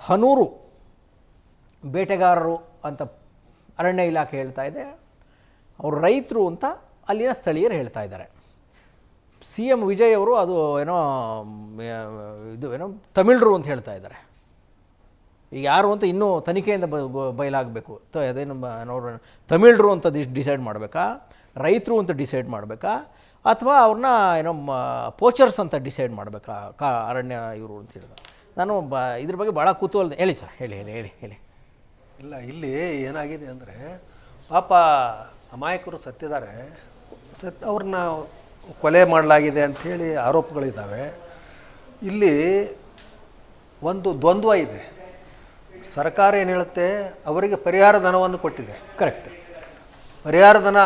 ಹನೂರು ಬೇಟೆಗಾರರು ಅಂತ ಅರಣ್ಯ ಇಲಾಖೆ ಹೇಳ್ತಾ ಇದೆ, ಅವರು ರೈತರು ಅಂತ ಅಲ್ಲಿನ ಸ್ಥಳೀಯರು ಹೇಳ್ತಾ ಇದ್ದಾರೆ. CM ವಿಜಯ್ ಅವರು ಅದು ಏನೋ ಇದು ಏನೋ ತಮಿಳರು ಅಂತ ಹೇಳ್ತಾ ಇದ್ದಾರೆ. ಈಗ ಯಾರು ಅಂತ ಇನ್ನೂ ತನಿಖೆಯಿಂದ ಬಯಲಾಗಬೇಕು. ಅದೇನು ನೋಡೋಣ, ತಮಿಳರು ಅಂತ ಡಿಸೈಡ್ ಮಾಡಬೇಕಾ, ರೈತರು ಅಂತ ಡಿಸೈಡ್ ಮಾಡಬೇಕಾ, ಅಥವಾ ಅವ್ರನ್ನ ಏನೋ ಪೋಚರ್ಸ್ ಅಂತ ಡಿಸೈಡ್ ಮಾಡಬೇಕಾ ಅರಣ್ಯ ಇವರು ಅಂತ ಹೇಳಿದ. ನಾನು ಇದ್ರ ಬಗ್ಗೆ ಭಾಳ ಕುತೂಹಲ. ಹೇಳಿ ಸರ್, ಹೇಳಿ ಹೇಳಿ ಹೇಳಿ ಹೇಳಿ. ಇಲ್ಲ, ಇಲ್ಲಿ ಏನಾಗಿದೆ ಅಂದರೆ ಪಾಪ ಅಮಾಯಕರು ಸತ್ತಿದ್ದಾರೆ, ಅವ್ರನ್ನ ಕೊಲೆ ಮಾಡಲಾಗಿದೆ ಅಂಥೇಳಿ ಆರೋಪಗಳಿದ್ದಾವೆ. ಇಲ್ಲಿ ಒಂದು ದ್ವಂದ್ವ ಇದೆ. ಸರ್ಕಾರ ಏನು ಹೇಳುತ್ತೆ, ಅವರಿಗೆ ಪರಿಹಾರ ಧನವನ್ನು ಕೊಟ್ಟಿದೆ. ಕರೆಕ್ಟ್. ಪರಿಹಾರ ಧನ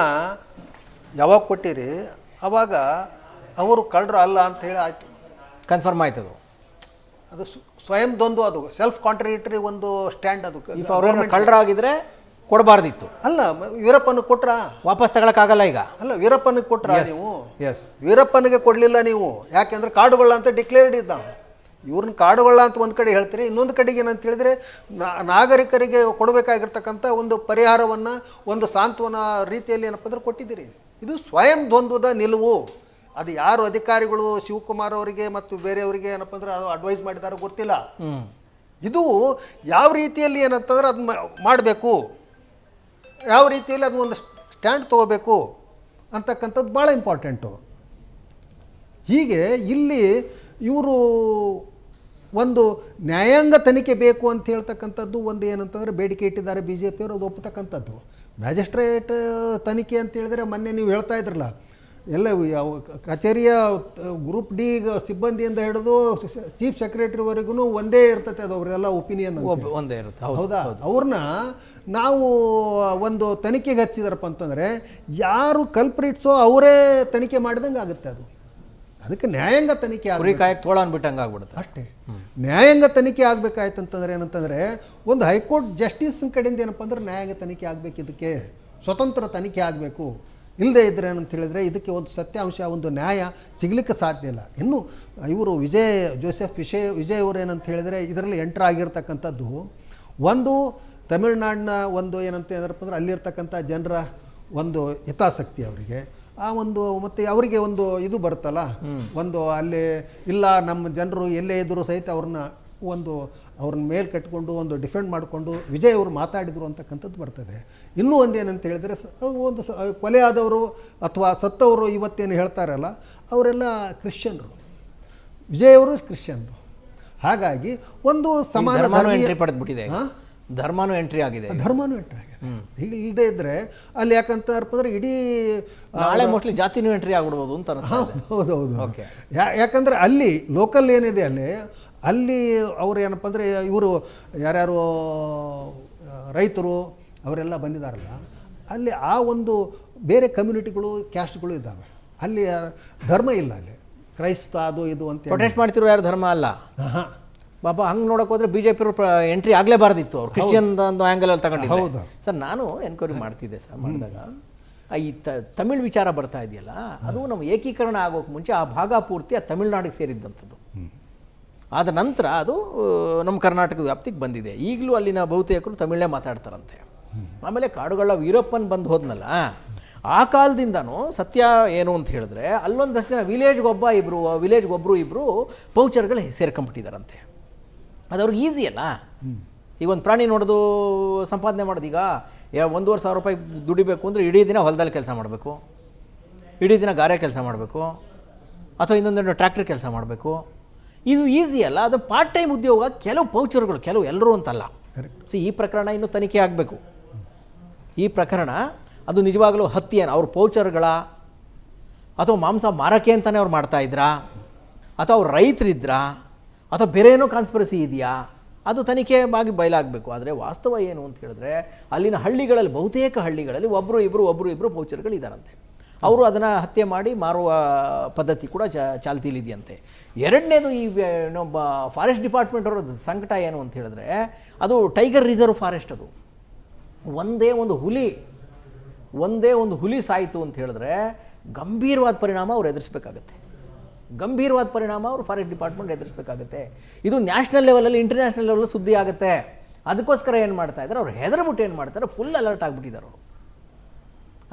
ಯಾವಾಗ ಕೊಟ್ಟಿರಿ ಆವಾಗ ಅವರು ಕಳ್ಳರು ಅಲ್ಲ ಅಂಥೇಳಿ ಆಯಿತು, ಕನ್ಫರ್ಮ್ ಆಯ್ತದು. ಅದು ಸ್ವಯಂ ದ್ವಂದ್ವ, ಅದು ಸೆಲ್ಫ್ ಕಾಂಟ್ರಡಿಕ್ಟರಿ ಒಂದು ಸ್ಟ್ಯಾಂಡ್. ಅದು ಇಫ್ ಅವ್ರೇನು ಕಳ್ಳರಾಗಿದ್ದರೆ ಕೊಡಬಾರ್ದಿತ್ತು. ಅಲ್ಲ, ವೀರಪ್ಪನಿಗೆ ಕೊಟ್ರ ವಾಪಸ್ ತಗೊಳಕ್ಕಾಗಲ್ಲ ಈಗ. ಅಲ್ಲ, ವೀರಪ್ಪನಿಗೆ ಕೊಟ್ರ ನೀವು? ಎಸ್, ವೀರಪ್ಪನಿಗೆ ಕೊಡಲಿಲ್ಲ ನೀವು. ಯಾಕೆಂದ್ರೆ ಕಾಡುಗೊಳ್ಳ ಅಂತ ಡಿಕ್ಲೇರ್ಡ್ ಇದ್ದ. ಇವ್ರನ್ನ ಕಾಡುಗೊಳ್ಳ ಅಂತ ಒಂದು ಕಡೆ ಹೇಳ್ತೀರಿ, ಇನ್ನೊಂದು ಕಡೆಗೆ ಏನಂತ ಹೇಳಿದರೆ ನಾಗರಿಕರಿಗೆ ಕೊಡಬೇಕಾಗಿರ್ತಕ್ಕಂಥ ಒಂದು ಪರಿಹಾರವನ್ನು ಒಂದು ಸಾಂತ್ವನ ರೀತಿಯಲ್ಲಿ ಏನಪ್ಪ ಅಂದ್ರೆ ಕೊಟ್ಟಿದ್ದೀರಿ. ಇದು ಸ್ವಯಂ ದ್ವಂದ್ವದ ನಿಲುವು. ಅದು ಯಾರು ಅಧಿಕಾರಿಗಳು ಶಿವಕುಮಾರ್ ಅವರಿಗೆ ಮತ್ತು ಬೇರೆಯವರಿಗೆ ಏನಪ್ಪ ಅಂದ್ರೆ ಅದು ಅಡ್ವೈಸ್ ಮಾಡಿದಾರೋ ಗೊತ್ತಿಲ್ಲ. ಇದು ಯಾವ ರೀತಿಯಲ್ಲಿ ಏನಂತಂದ್ರೆ ಅದು ಮಾಡಬೇಕು, ಯಾವ ರೀತಿಯಲ್ಲಿ ಅದು ಒಂದು ಸ್ಟ್ಯಾಂಡ್ ತೊಗೋಬೇಕು ಅಂತಕ್ಕಂಥದ್ದು ಭಾಳ ಇಂಪಾರ್ಟೆಂಟು. ಹೀಗೆ ಇಲ್ಲಿ ಇವರು ಒಂದು ನ್ಯಾಯಾಂಗ ತನಿಖೆ ಬೇಕು ಅಂತ ಹೇಳ್ತಕ್ಕಂಥದ್ದು ಒಂದು ಏನಂತಂದರೆ ಬೇಡಿಕೆ ಇಟ್ಟಿದ್ದಾರೆ BJP ಅವರು. ಅದು ಒಪ್ಪತಕ್ಕಂಥದ್ದು. ಮ್ಯಾಜಿಸ್ಟ್ರೇಟ್ ತನಿಖೆ ಅಂತ ಹೇಳಿದ್ರೆ ಮೊನ್ನೆ ನೀವು ಹೇಳ್ತಾ ಇದ್ರಲ್ಲ, ಎಲ್ಲ ಕಚೇರಿಯ ಗ್ರೂಪ್ ಡಿ ಸಿಬ್ಬಂದಿಯಿಂದ ಹಿಡಿದು ಚೀಫ್ ಸೆಕ್ರೆಟರಿವರೆಗೂ ಒಂದೇ ಇರ್ತದೆ. ಅದು ಅವರೆಲ್ಲ ಒಪಿನಿಯನ್ ಒಂದೇ ಇರುತ್ತೆ. ಹೌದಾ? ಅವ್ರನ್ನ ನಾವು ಒಂದು ತನಿಖೆಗೆ ಹಚ್ಚಿದಾರಪ್ಪ ಅಂತಂದರೆ ಯಾರು ಕಲ್ಪ್ರಿಟ್ಸೋ ಅವರೇ ತನಿಖೆ ಮಾಡಿದಂಗೆ ಆಗುತ್ತೆ. ಅದು ಅದಕ್ಕೆ ನ್ಯಾಯಾಂಗ ತನಿಖೆ ಆಗಬೇಕಾಯ್ತು, ತೋಳ ಬಿಟ್ಟಂಗೆ ಆಗ್ಬಿಡುತ್ತೆ ಅಷ್ಟೇ. ನ್ಯಾಯಾಂಗ ತನಿಖೆ ಆಗಬೇಕಾಯ್ತು ಅಂತಂದರೆ ಏನಂತಂದರೆ ಒಂದು ಹೈಕೋರ್ಟ್ ಜಸ್ಟಿಸ್ನ ಕಡೆಯಿಂದ ಏನಪ್ಪ ಅಂದ್ರೆ ನ್ಯಾಯಾಂಗ ತನಿಖೆ ಆಗಬೇಕು. ಇದಕ್ಕೆ ಸ್ವತಂತ್ರ ತನಿಖೆ ಆಗಬೇಕು. ಇಲ್ಲದೇ ಇದ್ದರೆ ಏನಂತ ಹೇಳಿದರೆ ಇದಕ್ಕೆ ಒಂದು ಸತ್ಯಾಂಶ, ಒಂದು ನ್ಯಾಯ ಸಿಗಲಿಕ್ಕೆ ಸಾಧ್ಯ ಇಲ್ಲ. ಇನ್ನು ಇವರು ಜೋಸೆಫ್ ವಿಜಯ್ ಅವರು ಏನಂತ ಹೇಳಿದರೆ ಇದರಲ್ಲಿ ಎಂಟ್ರ್ ಆಗಿರ್ತಕ್ಕಂಥದ್ದು ಒಂದು ತಮಿಳ್ನಾಡಿನ ಒಂದು ಏನಂತ ಹೇಳಿದ್ರಪ್ಪ ಅಂದ್ರೆ ಅಲ್ಲಿರ್ತಕ್ಕಂಥ ಜನರ ಒಂದು ಹಿತಾಸಕ್ತಿ ಅವರಿಗೆ, ಆ ಒಂದು ಮತ್ತು ಅವರಿಗೆ ಒಂದು ಇದು ಬರುತ್ತಲ್ಲ, ಒಂದು ಅಲ್ಲಿ ಇಲ್ಲ ನಮ್ಮ ಜನರು ಎಲ್ಲೇ ಇದ್ದರೂ ಸಹಿತ ಅವ್ರನ್ನ ಮೇಲೆ ಕಟ್ಕೊಂಡು ಒಂದು ಡಿಫೆಂಡ್ ಮಾಡಿಕೊಂಡು ವಿಜಯ್ ಅವರು ಮಾತಾಡಿದರು ಅಂತಕ್ಕಂಥದ್ದು ಬರ್ತದೆ. ಇನ್ನೂ ಒಂದೇನಂತ ಹೇಳಿದರೆ ಒಂದು ಕೊಲೆ ಆದವರು ಅಥವಾ ಸತ್ತವರು ಇವತ್ತೇನು ಹೇಳ್ತಾರಲ್ಲ ಅವರೆಲ್ಲ ಕ್ರಿಶ್ಚಿಯನ್ರು, ವಿಜಯ್ ಅವರು ಕ್ರಿಶ್ಚಿಯನ್ರು. ಹಾಗಾಗಿ ಒಂದು ಸಮಾನ ಪಡೆದ್ಬಿಟ್ಟಿದೆ, ಧರ್ಮನೂ ಎಂಟ್ರಿ ಆಗಿದೆ. ಈಗ ಇಲ್ಲದೇ ಇದ್ದರೆ ಅಲ್ಲಿ ಯಾಕಂತಂದ್ರೆ ಇಡೀ ನಾಳೆ ಮೋಸ್ಟ್ಲಿ ಜಾತಿನೂ ಎಂಟ್ರಿ ಆಗ್ಬಿಡ್ಬೋದು ಅಂತ. ಹೌದೌದು. ಯಾಕಂದರೆ ಅಲ್ಲಿ ಲೋಕಲ್ ಏನಿದೆ ಅಲ್ಲಿ ಅವ್ರು ಏನಪ್ಪ ಅಂದರೆ ಇವರು ಯಾರ್ಯಾರು ರೈತರು ಅವರೆಲ್ಲ ಬಂದಿದ್ದಾರಲ್ಲ, ಅಲ್ಲಿ ಆ ಒಂದು ಬೇರೆ ಕಮ್ಯುನಿಟಿಗಳು ಕ್ಯಾಸ್ಟ್ಗಳು ಇದ್ದಾವೆ. ಅಲ್ಲಿ ಧರ್ಮ ಇಲ್ಲ, ಅಲ್ಲಿ ಕ್ರೈಸ್ತ ಅದು ಇದು ಅಂತ ಪ್ರೊಟೆಸ್ಟ್ ಮಾಡ್ತಿರೋ ಯಾರು ಧರ್ಮ ಅಲ್ಲ. ಪಾಪ ಹಂಗೆ ನೋಡೋಕೆ ಹೋದರೆ BJP ಎಂಟ್ರಿ ಆಗಲೇಬಾರ್ದಿತ್ತು. ಅವ್ರು ಕ್ರಿಶ್ಚಿಯನ್ ಒಂದು ಆ್ಯಂಗಲಲ್ಲಿ ತಗೊಂಡಿದ್ದು. ಹೌದು ಸರ್, ನಾನು ಎನ್ಕ್ವೈರಿ ಮಾಡ್ತಿದ್ದೆ ಸರ್. ಮಾಡಿದಾಗ ಈ ತಮಿಳ್ ವಿಚಾರ ಬರ್ತಾ ಇದೆಯಲ್ಲ, ಅದು ನಮ್ಮ ಏಕೀಕರಣ ಆಗೋಕ್ಕೆ ಮುಂಚೆ ಆ ಭಾಗ ಪೂರ್ತಿ ಆ ತಮಿಳ್ನಾಡಿಗೆ ಸೇರಿದ್ದಂಥದ್ದು. ಆದ ನಂತರ ಅದು ನಮ್ಮ ಕರ್ನಾಟಕ ವ್ಯಾಪ್ತಿಗೆ ಬಂದಿದೆ. ಈಗಲೂ ಅಲ್ಲಿನ ಬಹುತೇಕರು ತಮಿಳೇ ಮಾತಾಡ್ತಾರಂತೆ. ಆಮೇಲೆ ಕಾಡುಗಳ ವೀರಪ್ಪನ್ ಬಂದು ಹೋದ್ನಲ್ಲ, ಆ ಕಾಲದಿಂದನೂ ಸತ್ಯ ಏನು ಅಂತ ಹೇಳಿದ್ರೆ ಅಲ್ಲೊಂದಷ್ಟು ಜನ ವಿಲೇಜ್ಗೊಬ್ಬರು ಇಬ್ಬರು ಪೌಚರ್ಗಳು ಸೇರ್ಕೊಂಡ್ಬಿಟ್ಟಿದ್ದಾರಂತೆ. ಅದು ಅವ್ರಿಗೆ ಈಸಿ ಅಲ್ಲ. ಈಗ ಒಂದು ಪ್ರಾಣಿ ನೋಡೋದು ಸಂಪಾದನೆ ಮಾಡೋದು, ಈಗ 1,500 ರೂಪಾಯಿ ದುಡಿಬೇಕು ಅಂದರೆ ಇಡೀ ದಿನ ಹೊಲದಲ್ಲಿ ಕೆಲಸ ಮಾಡಬೇಕು, ಇಡೀ ದಿನ ಗಾರೆ ಕೆಲಸ ಮಾಡಬೇಕು, ಅಥವಾ ಇನ್ನೊಂದೆರಡು ಟ್ರ್ಯಾಕ್ಟರ್ ಕೆಲಸ ಮಾಡಬೇಕು. ಇದು ಈಸಿ ಅಲ್ಲ. ಅದು ಪಾರ್ಟ್ ಟೈಮ್ ಉದ್ಯೋಗ ಕೆಲವು ಪೌಚರ್ಗಳು, ಕೆಲವು ಎಲ್ಲರೂ ಅಂತಲ್ಲ. ಈ ಪ್ರಕರಣ ಇನ್ನೂ ತನಿಖೆ ಆಗಬೇಕು. ಈ ಪ್ರಕರಣ ಅದು ನಿಜವಾಗಲೂ ಹತ್ಯೆಯನ್ನು ಅವ್ರ ಪೌಚರ್ಗಳ ಅಥವಾ ಮಾಂಸ ಮಾರಕ್ಕೆ ಅಂತಲೇ ಅವ್ರು ಮಾಡ್ತಾಯಿದ್ರಾ, ಅಥವಾ ಅವ್ರು ರೈತರಿದ್ರಾ, ಅಥವಾ ಬೇರೆ ಏನೋ ಕಾನ್ಸ್ಪಿರಸಿ ಇದೆಯಾ, ಅದು ತನಿಖೆ ಆಗಿ ಬಯಲಾಗಬೇಕು. ಆದರೆ ವಾಸ್ತವ ಏನು ಅಂತ ಹೇಳಿದ್ರೆ ಅಲ್ಲಿನ ಹಳ್ಳಿಗಳಲ್ಲಿ, ಬಹುತೇಕ ಹಳ್ಳಿಗಳಲ್ಲಿ ಒಬ್ಬರು ಇಬ್ಬರು ಪೌಚರ್ಗಳು ಇದ್ದಾರಂತೆ. ಅವರು ಅದನ್ನು ಹತ್ಯೆ ಮಾಡಿ ಮಾರುವ ಪದ್ಧತಿ ಕೂಡ ಚಾಲ್ತಿಲಿದೆಯಂತೆ. ಎರಡನೇದು, ಈ ಇನ್ನೊಬ್ಬ ಫಾರೆಸ್ಟ್ ಡಿಪಾರ್ಟ್ಮೆಂಟ್ ಅವರ ಸಂಕಟ ಏನು ಅಂತ ಹೇಳಿದ್ರೆ ಅದು ಟೈಗರ್ ರಿಸರ್ವ್ ಫಾರೆಸ್ಟ್. ಅದು ಒಂದೇ ಒಂದು ಹುಲಿ ಸಾಯಿತು ಅಂತ ಹೇಳಿದ್ರೆ ಗಂಭೀರವಾದ ಪರಿಣಾಮ ಅವ್ರು ಎದುರಿಸಬೇಕಾಗತ್ತೆ. ಗಂಭೀರವಾದ ಪರಿಣಾಮ ಅವರು ಫಾರೆಸ್ಟ್ ಡಿಪಾರ್ಟ್ಮೆಂಟ್ ಎದುರಿಸಬೇಕಾಗುತ್ತೆ. ಇದು ನ್ಯಾಷನಲ್ ಲೆವೆಲಲ್ಲಿ ಇಂಟರ್ನ್ಯಾಷನಲ್ ಲೆವೆಲಲ್ಲಿ ಸುದ್ದಿ ಆಗುತ್ತೆ. ಅದಕ್ಕೋಸ್ಕರ ಏನು ಮಾಡ್ತಾ ಇದ್ದಾರೆ, ಅವ್ರು ಹೆದರ್ಬಿಟ್ಟು ಏನು ಮಾಡ್ತಾರೆ, ಫುಲ್ ಅಲರ್ಟ್ ಆಗಿಬಿಟ್ಟಿದ್ದಾರೆ. ಅವರು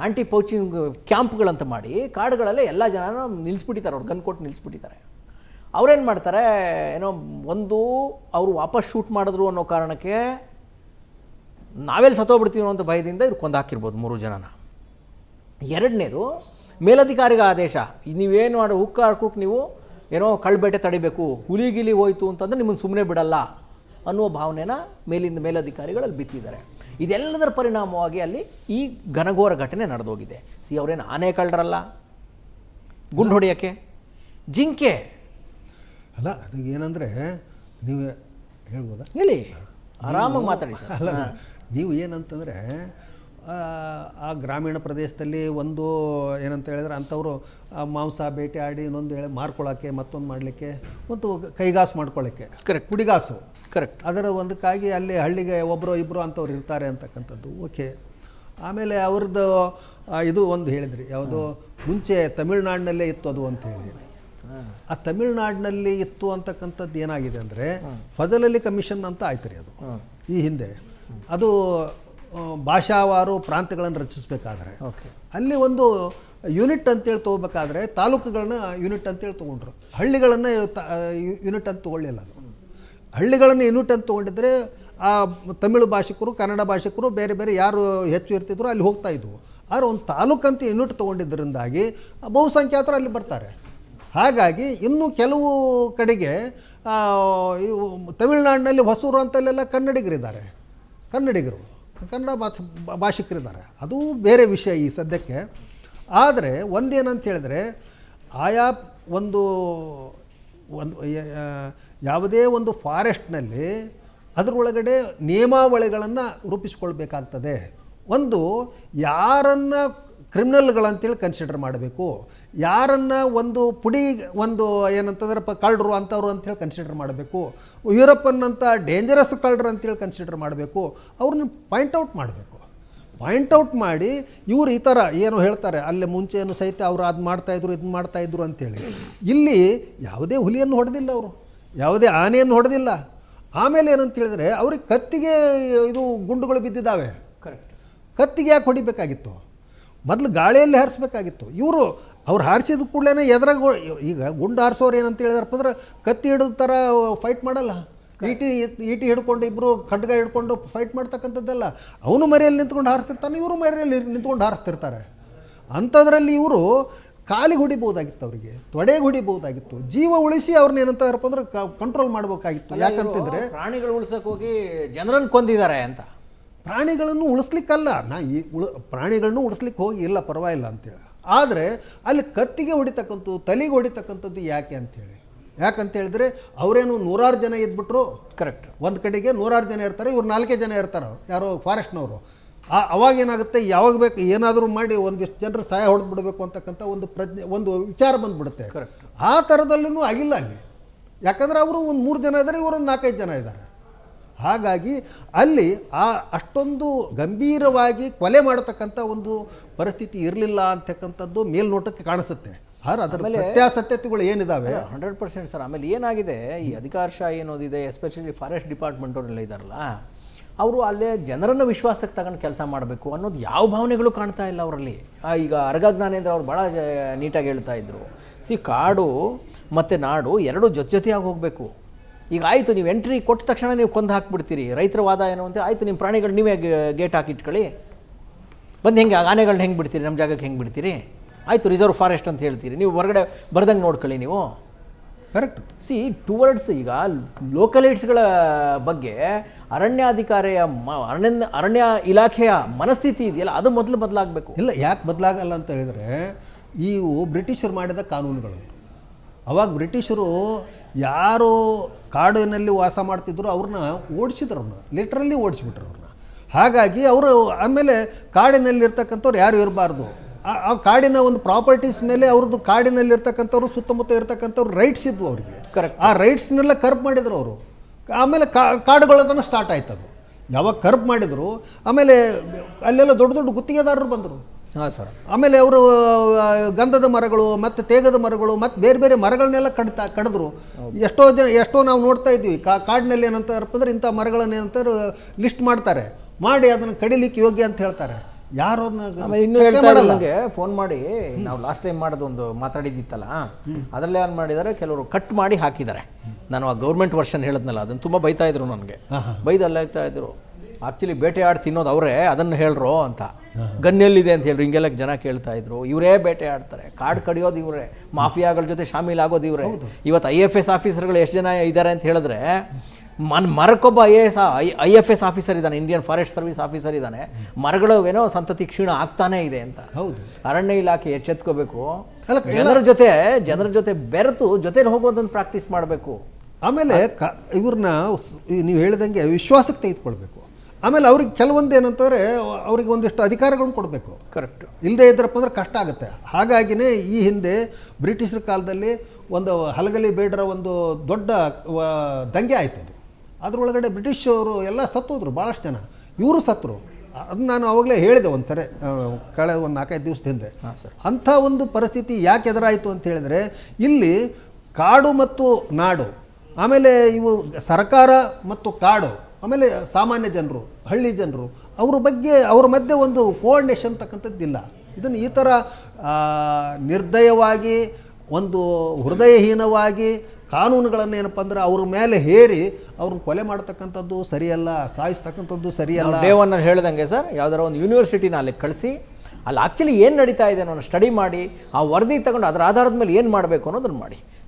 ಆಂಟಿ ಪೌಚಿಂಗ್ ಕ್ಯಾಂಪ್ಗಳಂತ ಮಾಡಿ ಕಾಡುಗಳಲ್ಲೇ ಎಲ್ಲ ಜನನ ನಿಲ್ಲಿಸ್ಬಿಟ್ಟಿದ್ದಾರೆ, ಅವ್ರು ಗನ್ ಕೊಟ್ಟು ನಿಲ್ಲಿಸ್ಬಿಟ್ಟಿದ್ದಾರೆ. ಅವ್ರೇನು ಮಾಡ್ತಾರೆ, ಏನೋ ಒಂದು ಅವರು ವಾಪಸ್ ಶೂಟ್ ಮಾಡಿದ್ರು ಅನ್ನೋ ಕಾರಣಕ್ಕೆ ನಾವೆಲ್ಲಿ ಸತ್ತೋಗ್ಬಿಡ್ತೀವಿ ಅನ್ನೋ ಭಯದಿಂದ ಇವ್ರು ಕೊಂದು ಹಾಕಿರ್ಬೋದು 3 ಜನನ. ಎರಡನೇದು ಮೇಲಧಿಕಾರಿಗಳ ಆದೇಶ, ನೀವೇನು ಮಾಡೋ ಹುಕ್ಕು ನೀವು ಏನೋ ಕಳ್ಬೇಟೆ ತಡಿಬೇಕು, ಹುಲಿಗಿಲಿ ಹೋಯ್ತು ಅಂತಂದರೆ ನಿಮ್ಮನ್ನು ಸುಮ್ಮನೆ ಬಿಡಲ್ಲ ಅನ್ನುವ ಭಾವನೆನ ಮೇಲಧಿಕಾರಿಗಳಲ್ಲಿ ಬಿತ್ತಿದ್ದಾರೆ. ಇದೆಲ್ಲದರ ಪರಿಣಾಮವಾಗಿ ಅಲ್ಲಿ ಈ ಘನಘೋರ ಘಟನೆ ನಡೆದೋಗಿದೆ. ಅವರೇನು ಆನೆ ಕಳ್ಳರಲ್ಲ, ಗುಂಡು ಹೊಡೆಯೋಕ್ಕೆ ಜಿಂಕೆ ಅಲ್ಲ. ಅದು ಏನಂದರೆ ನೀವು ಹೇಳ್ಬೋದಾ? ಹೇಳಿ, ಆರಾಮಾಗಿ ಮಾತಾಡಿ ಸರ್. ಅಲ್ಲ, ನೀವು ಏನಂತಂದರೆ ಆ ಗ್ರಾಮೀಣ ಪ್ರದೇಶದಲ್ಲಿ ಒಂದು ಏನಂತ ಹೇಳಿದ್ರೆ ಅಂಥವರು ಮಾಂಸ ಬೇಟೆ ಆಡಿ ಇನ್ನೊಂದು ಹೇಳಿ ಮಾರ್ಕೊಳ್ಳೋಕ್ಕೆ, ಮತ್ತೊಂದು ಮಾಡಲಿಕ್ಕೆ, ಒಂದು ಕೈಗಾಸು ಮಾಡ್ಕೊಳ್ಳೋಕ್ಕೆ, ಕರೆಕ್ಟ್, ಪುಡಿಗಾಸು, ಕರೆಕ್ಟ್, ಅದರ ಒಂದಕ್ಕಾಗಿ ಅಲ್ಲಿ ಹಳ್ಳಿಗೆ ಒಬ್ಬರು ಇಬ್ಬರು ಅಂಥವ್ರು ಇರ್ತಾರೆ ಅಂತಕ್ಕಂಥದ್ದು ಓಕೆ. ಆಮೇಲೆ ಅವ್ರದ್ದು ಇದು ಒಂದು ಹೇಳಿದ್ರಿ, ಯಾವುದು ಮುಂಚೆ ತಮಿಳ್ನಾಡಿನಲ್ಲೇ ಇತ್ತು ಅದು ಅಂತ ಹೇಳಿ. ಆ ತಮಿಳ್ನಾಡಿನಲ್ಲಿ ಇತ್ತು ಅಂತಕ್ಕಂಥದ್ದು ಏನಾಗಿದೆ ಅಂದರೆ ಫಜಲ್ ಅಲಿ ಕಮಿಷನ್ ಅಂತ ಆಯ್ತು ರೀ ಅದು ಈ ಹಿಂದೆ. ಅದು ಭಾಷಾವಾರು ಪ್ರಾಂತ್ಯಗಳನ್ನು ರಚಿಸಬೇಕಾದ್ರೆ ಅಲ್ಲಿ ಒಂದು ಯೂನಿಟ್ ಅಂತೇಳಿ ತೊಗೋಬೇಕಾದ್ರೆ ತಾಲೂಕುಗಳನ್ನ ಯೂನಿಟ್ ಅಂತೇಳಿ ತೊಗೊಂಡ್ರು, ಹಳ್ಳಿಗಳನ್ನು ಯೂನಿಟ್ ಅಂತ ತೊಗೊಳ್ಳಿಲ್ಲ. ಅದು ಹಳ್ಳಿಗಳನ್ನು ಯೂನಿಟ್ ಅಂತ ತೊಗೊಂಡಿದ್ರೆ ಆ ತಮಿಳು ಭಾಷಿಕರು, ಕನ್ನಡ ಭಾಷಿಕರು ಬೇರೆ ಬೇರೆ ಯಾರು ಹೆಚ್ಚು ಇರ್ತಿದ್ರು ಅಲ್ಲಿ ಹೋಗ್ತಾ ಇದ್ವು. ಆದರೆ ಒಂದು ತಾಲೂಕಂತ ಯೂನಿಟ್ ತೊಗೊಂಡಿದ್ದರಿಂದಾಗಿ ಬಹುಸಂಖ್ಯಾತರು ಅಲ್ಲಿ ಬರ್ತಾರೆ. ಹಾಗಾಗಿ ಇನ್ನು ಕೆಲವು ಕಡೆಗೆ ತಮಿಳುನಾಡಿನಲ್ಲಿ ಹೊಸೂರು ಅಂತಲ್ಲೆಲ್ಲ ಕನ್ನಡಿಗರಿದ್ದಾರೆ, ಕನ್ನಡ ಭಾಷಿಕರಿದ್ದಾರೆ. ಅದು ಬೇರೆ ವಿಷಯ ಈ ಸದ್ಯಕ್ಕೆ. ಆದರೆ ಒಂದೇನಂತ ಹೇಳಿದ್ರೆ ಆಯಾ ಒಂದು ಯಾವುದೇ ಒಂದು ಫಾರೆಸ್ಟ್ನಲ್ಲಿ ಅದರೊಳಗಡೆ ನಿಯಮಾವಳಿಗಳನ್ನು ರೂಪಿಸ್ಕೊಳ್ಬೇಕಾಗ್ತದೆ. ಒಂದು ಯಾರನ್ನು ಕ್ರಿಮಿನಲ್ಗಳಂತೇಳಿ ಕನ್ಸಿಡರ್ ಮಾಡಬೇಕು, ಯಾರನ್ನು ಒಂದು ಪುಡಿ ಒಂದು ಏನಂತಂದ್ರೆ ಕಳ್ಳರು ಅಂಥವ್ರು ಅಂಥೇಳಿ ಕನ್ಸಿಡರ್ ಮಾಡಬೇಕು, ಯುರೋಪನ್ನಂಥ ಡೇಂಜರಸ್ ಕಳ್ಳರು ಅಂತೇಳಿ ಕನ್ಸಿಡರ್ ಮಾಡಬೇಕು, ಅವ್ರನ್ನ ಪಾಯಿಂಟೌಟ್ ಮಾಡಬೇಕು. ಪಾಯಿಂಟೌಟ್ ಮಾಡಿ ಇವರು ಈ ಥರ ಏನು ಹೇಳ್ತಾರೆ ಅಲ್ಲಿ ಮುಂಚೆನೂ ಸಹಿತ ಅವರು ಅದು ಮಾಡ್ತಾಯಿದ್ರು ಇದು ಮಾಡ್ತಾಯಿದ್ರು ಅಂಥೇಳಿ. ಇಲ್ಲಿ ಯಾವುದೇ ಹುಲಿಯನ್ನು ಹೊಡೆದಿಲ್ಲ, ಅವರು ಯಾವುದೇ ಆನೆಯನ್ನು ಹೊಡೆದಿಲ್ಲ. ಆಮೇಲೆ ಏನಂತ ಹೇಳಿದ್ರೆ ಅವ್ರಿಗೆ ಕತ್ತಿಗೆ ಇದು ಗುಂಡುಗಳು ಬಿದ್ದಿದ್ದಾವೆ. ಕರೆಕ್ಟ್, ಕತ್ತಿಗೆ ಯಾಕೆ ಹೊಡಿಬೇಕಾಗಿತ್ತು? ಮೊದಲು ಗಾಳಿಯಲ್ಲಿ ಹಾರಿಸ್ಬೇಕಾಗಿತ್ತು. ಇವರು ಅವ್ರು ಹಾರಿಸಿದ ಕೂಡಲೇ ಎದುರಾಗ ಈಗ ಗುಂಡು ಹಾರಿಸೋರು ಏನಂತ ಹೇಳಿದಾರಪ್ಪ ಅಂದ್ರೆ ಕತ್ತಿ ಹಿಡಿದ ಥರ ಫೈಟ್ ಮಾಡಲ್ಲ, ಈಟಿ ಹಿಡ್ಕೊಂಡು ಇಬ್ಬರು ಖಡ್ಗ ಹಿಡ್ಕೊಂಡು ಫೈಟ್ ಮಾಡ್ತಕ್ಕಂಥದ್ದೆಲ್ಲ. ಅವನು ಮರೆಯಲ್ಲಿ ನಿಂತ್ಕೊಂಡು ಹಾರಿಸ್ತಿರ್ತಾನೆ, ಇವರು ಮರೆಯಲ್ಲಿ ನಿಂತ್ಕೊಂಡು ಹಾರಿಸ್ತಿರ್ತಾರೆ. ಅಂಥದ್ರಲ್ಲಿ ಇವರು ಕಾಲಿಗೆ ಹೊಡಿಬೋದಾಗಿತ್ತು, ಅವರಿಗೆ ತೊಡೆಗೆ ಹೊಡಿಬೋದಾಗಿತ್ತು. ಜೀವ ಉಳಿಸಿ ಅವ್ರನ್ನ ಏನಂತಾರಪ್ಪ ಅಂದ್ರೆ ಕಂಟ್ರೋಲ್ ಮಾಡಬೇಕಾಗಿತ್ತು. ಯಾಕಂತಿದ್ರೆ ಪ್ರಾಣಿಗಳು ಉಳಿಸೋಕೆ ಹೋಗಿ ಜನರನ್ನು ಕೊಂದಿದ್ದಾರೆ ಅಂತ. ಪ್ರಾಣಿಗಳನ್ನು ಉಳಿಸ್ಲಿಕ್ಕಲ್ಲ, ಪ್ರಾಣಿಗಳನ್ನು ಉಳಿಸ್ಲಿಕ್ಕೆ ಹೋಗಿ ಇಲ್ಲ ಪರವಾಗಿಲ್ಲ ಅಂತೇಳಿ. ಆದರೆ ಅಲ್ಲಿ ಕತ್ತಿಗೆ ಹೊಡಿತಕ್ಕಂಥದ್ದು, ತಲೆಗೆ ಹೊಡಿತಕ್ಕಂಥದ್ದು ಯಾಕೆ ಅಂಥೇಳಿ. ಯಾಕಂತ ಹೇಳಿದ್ರೆ ಅವರೇನು 100 ಜನ ಇದ್ಬಿಟ್ರು. ಕರೆಕ್ಟ್, ಒಂದು ಕಡೆಗೆ 100 ಜನ ಇರ್ತಾರೆ, ಇವ್ರು 4 ಜನ ಇರ್ತಾರೆ ಯಾರೋ ಫಾರೆಸ್ಟ್ನವರು. ಅವಾಗ ಏನಾಗುತ್ತೆ, ಯಾವಾಗ ಬೇಕು ಏನಾದರೂ ಮಾಡಿ ಒಂದಿಷ್ಟು ಜನರು ಸಹಾಯ ಹೊಡೆದ್ಬಿಡ್ಬೇಕು ಅಂತಕ್ಕಂಥ ಒಂದು ಒಂದು ವಿಚಾರ ಬಂದುಬಿಡುತ್ತೆ. ಆ ಥರದಲ್ಲೂ ಆಗಿಲ್ಲ ಅಲ್ಲಿ. ಯಾಕಂದರೆ ಅವರು ಒಂದು 3 ಜನ ಇದ್ದಾರೆ, ಇವರೊಂದು 4-5 ಜನ ಇದ್ದಾರೆ. ಹಾಗಾಗಿ ಅಲ್ಲಿ ಅಷ್ಟೊಂದು ಗಂಭೀರವಾಗಿ ಕೊಲೆ ಮಾಡತಕ್ಕಂಥ ಒಂದು ಪರಿಸ್ಥಿತಿ ಇರಲಿಲ್ಲ ಅಂತಕ್ಕಂಥದ್ದು ಮೇಲ್ನೋಟಕ್ಕೆ ಕಾಣಿಸುತ್ತೆ. ಆದರೆ ಅದರ ಸತ್ಯಾಸತ್ಯತೆಗಳು ಏನಿದ್ದಾವೆ 100% ಸರ್. ಆಮೇಲೆ ಏನಾಗಿದೆ, ಈ ಅಧಿಕಾರಶಾಹಿ ಏನೋದಿದೆ, ಎಸ್ಪೆಷಲಿ ಫಾರೆಸ್ಟ್ ಡಿಪಾರ್ಟ್ಮೆಂಟವರೆಲ್ಲ ಇದ್ದಾರಲ್ಲ, ಅವರು ಅಲ್ಲೇ ಜನರನ್ನು ವಿಶ್ವಾಸಕ್ಕೆ ತಗೊಂಡು ಕೆಲಸ ಮಾಡಬೇಕು ಅನ್ನೋದು ಯಾವ ಭಾವನೆಗಳು ಕಾಣ್ತಾ ಇಲ್ಲ ಅವರಲ್ಲಿ. ಈಗ ಅರ್ಗ ಜ್ಞಾನೇಂದ್ರ ಅವ್ರು ಭಾಳ ನೀಟಾಗಿ ಹೇಳ್ತಾ ಇದ್ರು, ಕಾಡು ಮತ್ತು ನಾಡು ಎರಡೂ ಜೊತೆಯಾಗಿ ಹೋಗಬೇಕು. ಈಗ ಆಯಿತು, ನೀವು ಎಂಟ್ರಿ ಕೊಟ್ಟ ತಕ್ಷಣ ನೀವು ಕೊಂದು ಹಾಕ್ಬಿಡ್ತೀರಿ. ರೈತರ ವಾದ ಏನು ಅಂತ, ಆಯಿತು ನಿಮ್ಮ ಪ್ರಾಣಿಗಳು ನೀವೇ ಗೇಟ್ ಹಾಕಿಟ್ಕೊಳ್ಳಿ, ಬಂದು ಹೆಂಗೆ ಆನೆಗಳನ್ನ ಹೆಂಗೆ ಬಿಡ್ತೀರಿ, ನಮ್ಮ ಜಾಗಕ್ಕೆ ಹೆಂಗೆ ಬಿಡ್ತೀರಿ, ಆಯಿತು ರಿಸರ್ವ್ ಫಾರೆಸ್ಟ್ ಅಂತ ಹೇಳ್ತೀರಿ, ನೀವು ಹೊರಗಡೆ ಬರ್ದಂಗೆ ನೋಡ್ಕೊಳ್ಳಿ ನೀವು. ಕರೆಕ್ಟ್. ಟುವರ್ಡ್ಸ್ ಈಗ ಲೋಕಲೈಟ್ಸ್ಗಳ ಬಗ್ಗೆ ಅರಣ್ಯಾಧಿಕಾರಿಯ ಅರಣ್ಯ ಇಲಾಖೆಯ ಮನಸ್ಥಿತಿ ಇದೆಯಲ್ಲ, ಅದು ಮೊದಲು ಬದಲಾಗಬೇಕು. ಇಲ್ಲ, ಯಾಕೆ ಬದಲಾಗಲ್ಲ ಅಂತ ಹೇಳಿದರೆ, ಇವು ಬ್ರಿಟಿಷರು ಮಾಡಿದ ಕಾನೂನುಗಳು. ಅವಾಗ ಬ್ರಿಟಿಷರು ಯಾರು ಕಾಡಿನಲ್ಲಿ ವಾಸ ಮಾಡ್ತಿದ್ರು ಅವ್ರನ್ನ ಓಡಿಸಿದ್ರು, ಅವ್ರನ್ನ ಲಿಟ್ರಲಿ ಓಡಿಸ್ಬಿಟ್ರು ಅವ್ರನ್ನ. ಹಾಗಾಗಿ ಅವರು ಆಮೇಲೆ ಕಾಡಿನಲ್ಲಿರ್ತಕ್ಕಂಥವ್ರು ಯಾರು ಇರಬಾರ್ದು, ಆ ಕಾಡಿನ ಒಂದು ಪ್ರಾಪರ್ಟೀಸ್ ಮೇಲೆ ಅವ್ರದ್ದು ಕಾಡಿನಲ್ಲಿರ್ತಕ್ಕಂಥವ್ರು ಸುತ್ತಮುತ್ತ ಇರ್ತಕ್ಕಂಥವ್ರು ರೈಟ್ಸ್ ಇದ್ವು ಅವರಿಗೆ. ಕರೆಕ್ಟ್. ಆ ರೈಟ್ಸ್ನೆಲ್ಲ ಕರ್ಬ್ ಮಾಡಿದ್ರು ಅವರು. ಆಮೇಲೆ ಕಾಡುಗಳದನ್ನು ಸ್ಟಾರ್ಟ್ ಆಯ್ತು. ಅದು ಯಾವಾಗ ಕರ್ಬ್ ಮಾಡಿದರು, ಆಮೇಲೆ ಅಲ್ಲೆಲ್ಲ ದೊಡ್ಡ ದೊಡ್ಡ ಗುತ್ತಿಗೆದಾರರು ಬಂದರು. ಹಾಂ ಸರ್. ಆಮೇಲೆ ಅವರು ಗಂಧದ ಮರಗಳು ಮತ್ತು ತೇಗದ ಮರಗಳು ಮತ್ತು ಬೇರೆ ಬೇರೆ ಮರಗಳನ್ನೆಲ್ಲ ಕಡಿದ್ರು. ಎಷ್ಟೋ ನಾವು ನೋಡ್ತಾ ಇದ್ವಿ ಕಾಡಿನಲ್ಲಿ ಏನಂತಾರಪ್ಪ ಅಂದ್ರೆ ಇಂಥ ಮರಗಳನ್ನ ಏನಂತಾರೆ ಲಿಸ್ಟ್ ಮಾಡ್ತಾರೆ, ಮಾಡಿ ಅದನ್ನು ಕಡಿಲಿಕ್ಕೆ ಯೋಗ್ಯ ಅಂತ ಹೇಳ್ತಾರೆ. ಯಾರು ಆಮೇಲೆ ಇನ್ನೂ ಹೇಳ್ತಾ ನನಗೆ ಫೋನ್ ಮಾಡಿ, ನಾವು ಲಾಸ್ಟ್ ಟೈಮ್ ಮಾಡೋದು ಒಂದು ಮಾತಾಡಿದ್ದಿತ್ತಲ್ಲ, ಅದರಲ್ಲೇ ಏನು ಮಾಡಿದ್ದಾರೆ, ಕೆಲವರು ಕಟ್ ಮಾಡಿ ಹಾಕಿದ್ದಾರೆ. ನಾನು ಆ ಗೌರ್ಮೆಂಟ್ ವರ್ಷನ್ ಹೇಳಿದ್ನಲ್ಲ, ಅದನ್ನು ತುಂಬ ಬೈತಾ ಇದ್ರು ನನಗೆ. ಬೈದಲ್ಲ ಹೇಳ್ತಾ ಇದ್ರು, ಆ್ಯಕ್ಚುಲಿ ಬೇಟೆ ಆಡಿ ತಿನ್ನೋದು ಅವರೇ, ಅದನ್ನು ಹೇಳ್ರೋ ಅಂತ. ಗನ್ನೆಲ್ಲಿದೆ ಅಂತ ಹೇಳ್ರಿ ಹಿಂಗೆಲ್ಲ ಜನ ಕೇಳ್ತಾ ಇದ್ರು. ಇವರೇ ಬೇಟೆ ಆಡ್ತಾರೆ, ಕಾಡು ಕಡಿಯೋದು ಇವರೇ, ಮಾಫಿಯಾಗಳ ಜೊತೆ ಶಾಮೀಲಾಗೋದು ಇವರೇ. ಇವತ್ತು IFS ಆಫೀಸರ್ಗಳು ಎಷ್ಟು ಜನ ಇದ್ದಾರೆ ಅಂತ ಹೇಳಿದ್ರೆ, ಮರಕ್ಕೊಬ್ಬ IFS ಆಫೀಸರ್ ಇದ್ದಾನೆ, ಇಂಡಿಯನ್ ಫಾರೆಸ್ಟ್ ಸರ್ವಿಸ್ ಆಫೀಸರ್ ಇದ್ದಾನೆ. ಮರಗಳು ಏನೋ ಸಂತತಿ ಕ್ಷೀಣ ಆಗ್ತಾನೇ ಇದೆ ಅಂತ. ಹೌದು, ಅರಣ್ಯ ಇಲಾಖೆ ಎಚ್ಚೆತ್ಕೋಬೇಕು, ಜನರ ಜೊತೆ ಬೆರೆತು ಜೊತೆಲಿ ಹೋಗೋದನ್ನು ಪ್ರಾಕ್ಟೀಸ್ ಮಾಡಬೇಕು. ಆಮೇಲೆ ಇವ್ರನ್ನ ನೀವು ಹೇಳಿದಂಗೆ ವಿಶ್ವಾಸಕ್ಕೆ ತೆಗೆದುಕೊಳ್ಬೇಕು. ಆಮೇಲೆ ಅವ್ರಿಗೆ ಕೆಲವೊಂದು ಏನಂತಂದರೆ ಅವ್ರಿಗೆ ಒಂದಿಷ್ಟು ಅಧಿಕಾರಗಳನ್ನು ಕೊಡಬೇಕು. ಕರೆಕ್ಟ್. ಇಲ್ಲದೇ ಇದ್ರಪ್ಪ ಅಂದ್ರೆ ಕಷ್ಟ ಆಗುತ್ತೆ. ಹಾಗಾಗಿನೇ ಈ ಹಿಂದೆ ಬ್ರಿಟಿಷರ ಕಾಲದಲ್ಲಿ ಒಂದು ಹಲಗಲಿ ಬೇಡರ ಒಂದು ದೊಡ್ಡ ದಂಗೆ ಆಯಿತು. ಅದು ಅದರೊಳಗಡೆ ಬ್ರಿಟಿಷರು ಎಲ್ಲ ಸತ್ತೋದ್ರು, ಭಾಳಷ್ಟು ಜನ. ಇವರು ಸತ್ತರು. ಅದು ನಾನು ಅವಾಗಲೇ ಹೇಳಿದೆ ಒಂದು ಸರಿ, ಕಳೆದ ಒಂದು 4-5 ದಿವಸದ ಹಿಂದೆ. ಅಂಥ ಒಂದು ಪರಿಸ್ಥಿತಿ ಯಾಕೆ ಎದುರಾಯಿತು ಅಂತ ಹೇಳಿದರೆ, ಇಲ್ಲಿ ಕಾಡು ಮತ್ತು ನಾಡು, ಆಮೇಲೆ ಇವು ಸರ್ಕಾರ ಮತ್ತು ಕಾಡು, ಆಮೇಲೆ ಸಾಮಾನ್ಯ ಜನರು, ಹಳ್ಳಿ ಜನರು, ಅವ್ರ ಮಧ್ಯೆ ಒಂದು ಕೋಆರ್ಡಿನೇಷನ್ ತಕ್ಕಂಥದ್ದಿಲ್ಲ. ಇದನ್ನು ಈ ಥರ ನಿರ್ದಯವಾಗಿ, ಒಂದು ಹೃದಯಹೀನವಾಗಿ ಕಾನೂನುಗಳನ್ನು ಏನಪ್ಪ ಅಂದ್ರೆ ಅವ್ರ ಮೇಲೆ ಹೇರಿ ಅವ್ರನ್ನ ಕೊಲೆ ಮಾಡ್ತಕ್ಕಂಥದ್ದು ಸರಿಯಲ್ಲ, ಸಾಯಿಸ್ತಕ್ಕಂಥದ್ದು ಸರಿಯಲ್ಲ. ಡೇವನ್ನ ಹೇಳ್ದಂಗೆ ಸರ್, ಯಾವ್ದಾರ ಒಂದು ಯೂನಿವರ್ಸಿಟಿನ ಅಲ್ಲಿ ಕಳಿಸಿ, ಅಲ್ಲಿ ಆ್ಯಕ್ಚುಲಿ ಏನು ನಡೀತಾ ಇದೆ ಅನ್ನೋ ಸ್ಟಡಿ ಮಾಡಿ, ಆ ವರದಿ ತಗೊಂಡು ಅದರ ಆಧಾರದ ಮೇಲೆ ಏನು ಮಾಡಬೇಕು ಅನ್ನೋದನ್ನು ಮಾಡಿ.